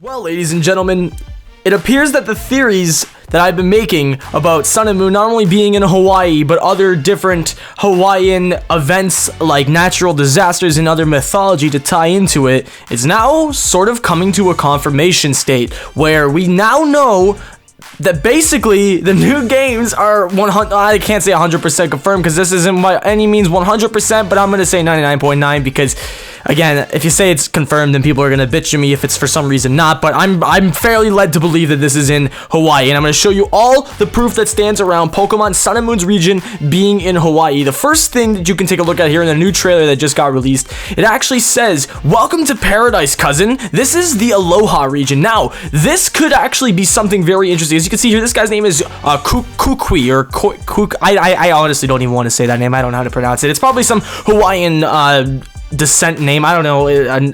Well, ladies and gentlemen, it appears that the theories that I've been making about Sun and Moon not only being in Hawaii, but other different Hawaiian events like natural disasters and other mythology to tie into it, is now sort of coming to a confirmation state, where we now know that basically the new games are 100. I can't say 100% confirmed because this isn't by any means 100%, but I'm gonna say 99.9 because, again, if you say it's confirmed, then people are gonna bitch at me if it's for some reason not. But I'm fairly led to believe that this is in Hawaii, and I'm gonna show you all the proof that stands around Pokemon Sun and Moon's region being in Hawaii. The first thing that you can take a look at here in the new trailer that just got released, it actually says, "Welcome to Paradise, cousin. This is the Alola region." Now, this could actually be something very interesting. As you can see here, this guy's name is Kukui or Kuk. I honestly don't even want to say that name. I don't know how to pronounce it. It's probably some Hawaiian descent name. I don't know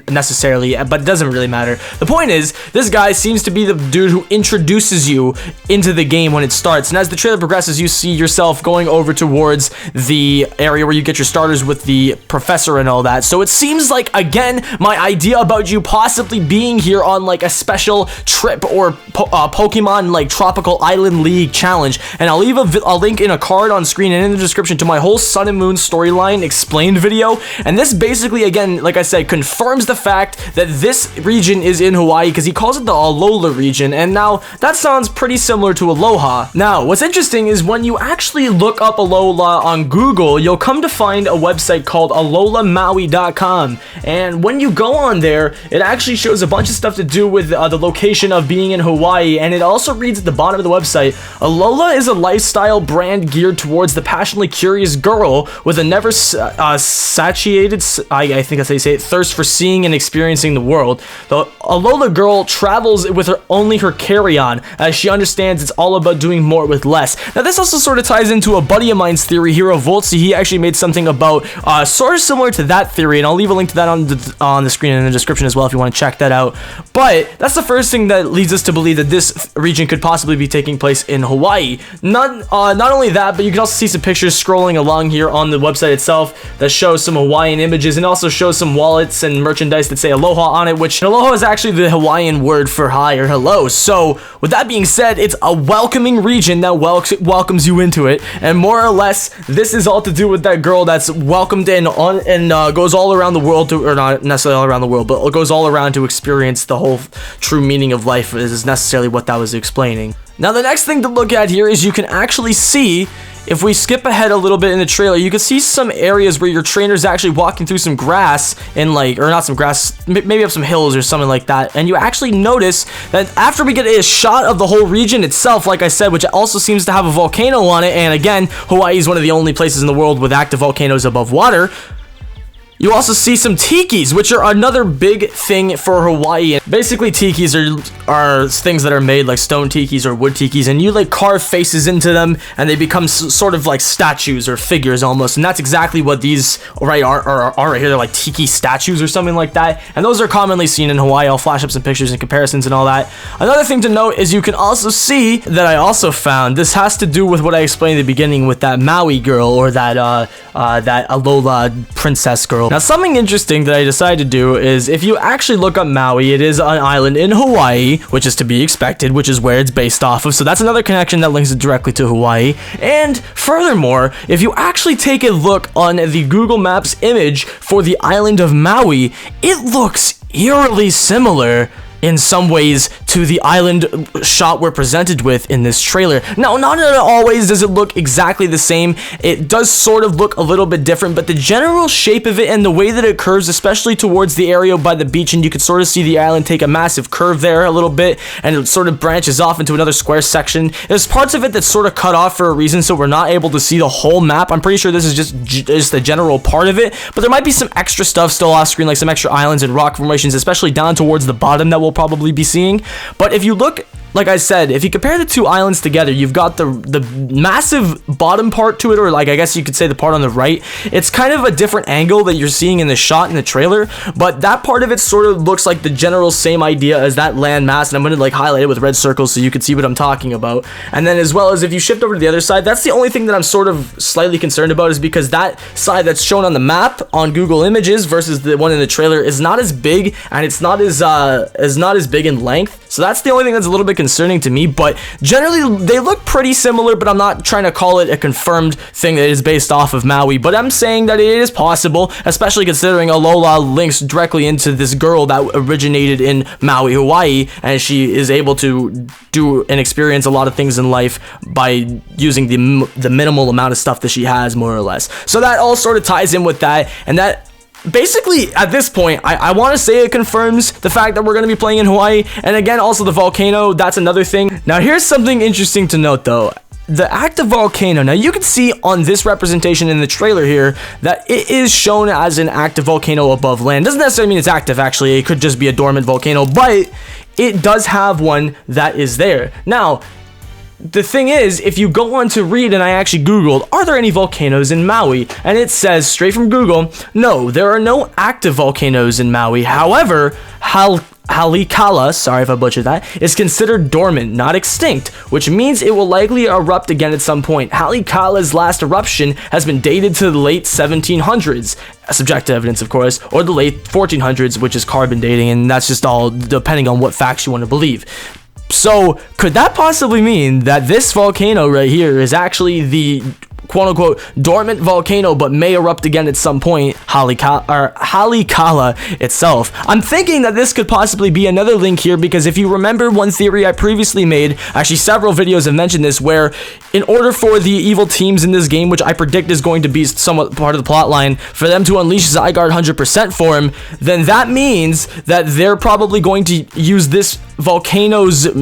necessarily, but it doesn't really matter. The point is, this guy seems to be the dude who introduces you into the game when it starts, and as the trailer progresses, you see yourself going over towards the area where you get your starters with the professor and all that. So it seems like, again, my idea about you possibly being here on like a special trip or Pokemon like Tropical Island League challenge, and I'll leave a link in a card on screen and in the description to my whole Sun and Moon storyline explained video, and this basically, again, like I said, confirms the fact that this region is in Hawaii because he calls it the Alola region, and now that sounds pretty similar to Aloha. Now, what's interesting is when you actually look up Alola on Google, you'll come to find a website called AlolaMaui.com, and when you go on there, it actually shows a bunch of stuff to do with the location of being in Hawaii, and it also reads at the bottom of the website, "Alola is a lifestyle brand geared towards the passionately curious girl with a never satiated, I think that's how you say it, thirst for seeing and experiencing the world. The Alola girl travels with only her carry-on, as she understands it's all about doing more with less." Now, this also sort of ties into a buddy of mine's theory, Hero Voltzy. He actually made something about sort of similar to that theory, and I'll leave a link to that on the screen and in the description as well if you want to check that out. But that's the first thing that leads us to believe that this region could possibly be taking place in Hawaii. Not only that, but you can also see some pictures scrolling along here on the website itself that shows some Hawaiian images, and also shows some wallets and merchandise that say Aloha on it, which Aloha is actually the Hawaiian word for hi or hello. So with that being said, it's a welcoming region that welcomes you into it, and more or less this is all to do with that girl that's welcomed in on and goes all around the world to, or not necessarily all around the world, but goes all around to experience the whole true meaning of life, is necessarily what that was explaining. Now, the next thing to look at here is you can actually see, if we skip ahead a little bit in the trailer, you can see some areas where your trainer's actually walking through some grass and like, or not some grass, maybe up some hills or something like that, and you actually notice that after we get a shot of the whole region itself, like I said, which also seems to have a volcano on it, and again, Hawaii is one of the only places in the world with active volcanoes above water, you also see some tikis, which are another big thing for Hawaii. Basically, tikis are things that are made like stone tikis or wood tikis, and you like carve faces into them, and they become sort of like statues or figures almost. And that's exactly what these are right here. They're like tiki statues or something like that, and those are commonly seen in Hawaii. I'll flash up some pictures and comparisons and all that. Another thing to note is you can also see that I also found, this has to do with what I explained at the beginning with that Maui girl, or that Alola princess girl. Now, something interesting that I decided to do is, if you actually look up Maui, it is an island in Hawaii, which is to be expected, which is where it's based off of, so that's another connection that links it directly to Hawaii. And furthermore, if you actually take a look on the Google Maps image for the island of Maui, it looks eerily similar in some ways to the island shot we're presented with in this trailer. Now, not always does it look exactly the same. It does sort of look a little bit different, but the general shape of it and the way that it curves, especially towards the area by the beach, and you can sort of see the island take a massive curve there a little bit, and it sort of branches off into another square section. There's parts of it that's sort of cut off for a reason, so we're not able to see the whole map. I'm pretty sure this is just the general part of it, but there might be some extra stuff still off screen, like some extra islands and rock formations, especially down towards the bottom, that we'll probably be seeing. But if you look like I said, if you compare the two islands together, you've got the massive bottom part to it, or like I guess you could say the part on the right. It's kind of a different angle that you're seeing in the shot in the trailer, but that part of it sort of looks like the general same idea as that land mass, and I'm going to like highlight it with red circles so you can see what I'm talking about. And then as well as if you shift over to the other side, that's the only thing that I'm sort of slightly concerned about, is because that side that's shown on the map on Google Images versus the one in the trailer is not as big, and it's not as big in length. So that's the only thing that's a little bit concerning to me, but generally they look pretty similar, but I'm not trying to call it a confirmed thing that is based off of Maui, but I'm saying that it is possible, especially considering Alola links directly into this girl that originated in Maui, Hawaii, and she is able to do and experience a lot of things in life by using the minimal amount of stuff that she has, more or less. So that all sort of ties in with that, and that basically, at this point, I want to say it confirms the fact that we're going to be playing in Hawaii. And again, also the volcano, that's another thing. Now, here's something interesting to note, though. The active volcano, now you can see on this representation in the trailer here that it is shown as an active volcano above land. Doesn't necessarily mean it's active, actually. It could just be a dormant volcano, but it does have one that is there. Now, the thing is, if you go on to read, and I actually Googled, are there any volcanoes in Maui? And it says, straight from Google, no, there are no active volcanoes in Maui. However, Halikala, sorry if I butchered that, is considered dormant, not extinct, which means it will likely erupt again at some point. Halikala's last eruption has been dated to the late 1700s, subjective evidence of course, or the late 1400s, which is carbon dating, and that's just all depending on what facts you want to believe. So, could that possibly mean that this volcano right here is actually the quote-unquote dormant volcano, but may erupt again at some point, Halikala itself? I'm thinking that this could possibly be another link here, because if you remember one theory I previously made, actually several videos have mentioned this, where in order for the evil teams in this game, which I predict is going to be somewhat part of the plot line, for them to unleash Zygarde 100% form, then that means that they're probably going to use this volcano's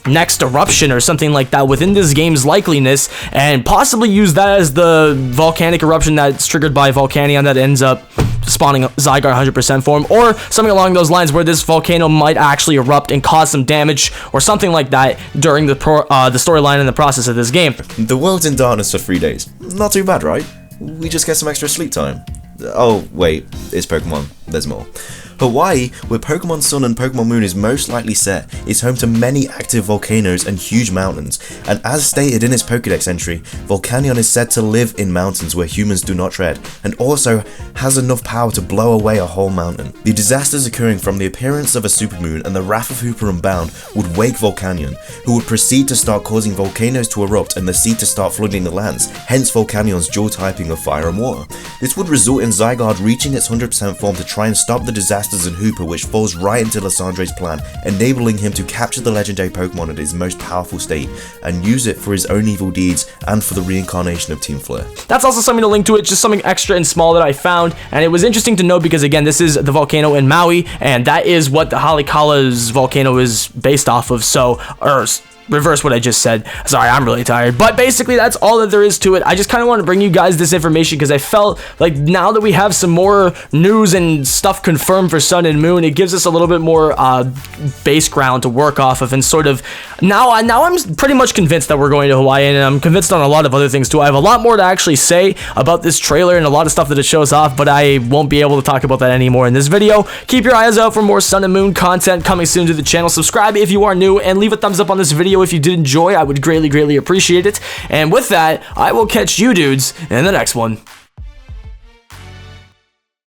next eruption or something like that within this game's likeliness, and possibly use that as the volcanic eruption that's triggered by Volcanion that ends up spawning Zygarde 100% form, or something along those lines, where this volcano might actually erupt and cause some damage or something like that during the storyline and the process of this game. The world's in darkness for 3 days. Not too bad, right? We just get some extra sleep time. Oh, wait, it's Pokemon. There's more. Hawaii, where Pokemon Sun and Pokemon Moon is most likely set, is home to many active volcanoes and huge mountains, and as stated in its Pokédex entry, Volcanion is said to live in mountains where humans do not tread, and also has enough power to blow away a whole mountain. The disasters occurring from the appearance of a supermoon and the wrath of Hooper Unbound would wake Volcanion, who would proceed to start causing volcanoes to erupt and the sea to start flooding the lands, hence Volcanion's dual typing of fire and water. This would result in Zygarde reaching its 100% form to try and stop the disasters in Hooper, which falls right into Lysandre's plan, enabling him to capture the legendary Pokemon at his most powerful state and use it for his own evil deeds and for the reincarnation of Team Flare. That's also something to link to it, just something extra and small that I found, and it was interesting to know because again, this is the volcano in Maui, and that is what the Halikala's volcano is based off of, so, reverse what I just said. Sorry, I'm really tired. But basically, that's all that there is to it. I just kind of want to bring you guys this information because I felt like now that we have some more news and stuff confirmed for Sun and Moon, it gives us a little bit more base ground to work off of, and sort of now I'm pretty much convinced that we're going to Hawaii, and I'm convinced on a lot of other things too. I have a lot more to actually say about this trailer and a lot of stuff that it shows off, but I won't be able to talk about that anymore in this video. Keep your eyes out for more Sun and Moon content coming soon to the channel. Subscribe if you are new, and leave a thumbs up on this video if you did enjoy. I would greatly appreciate it. And with that, I will catch you dudes in the next one.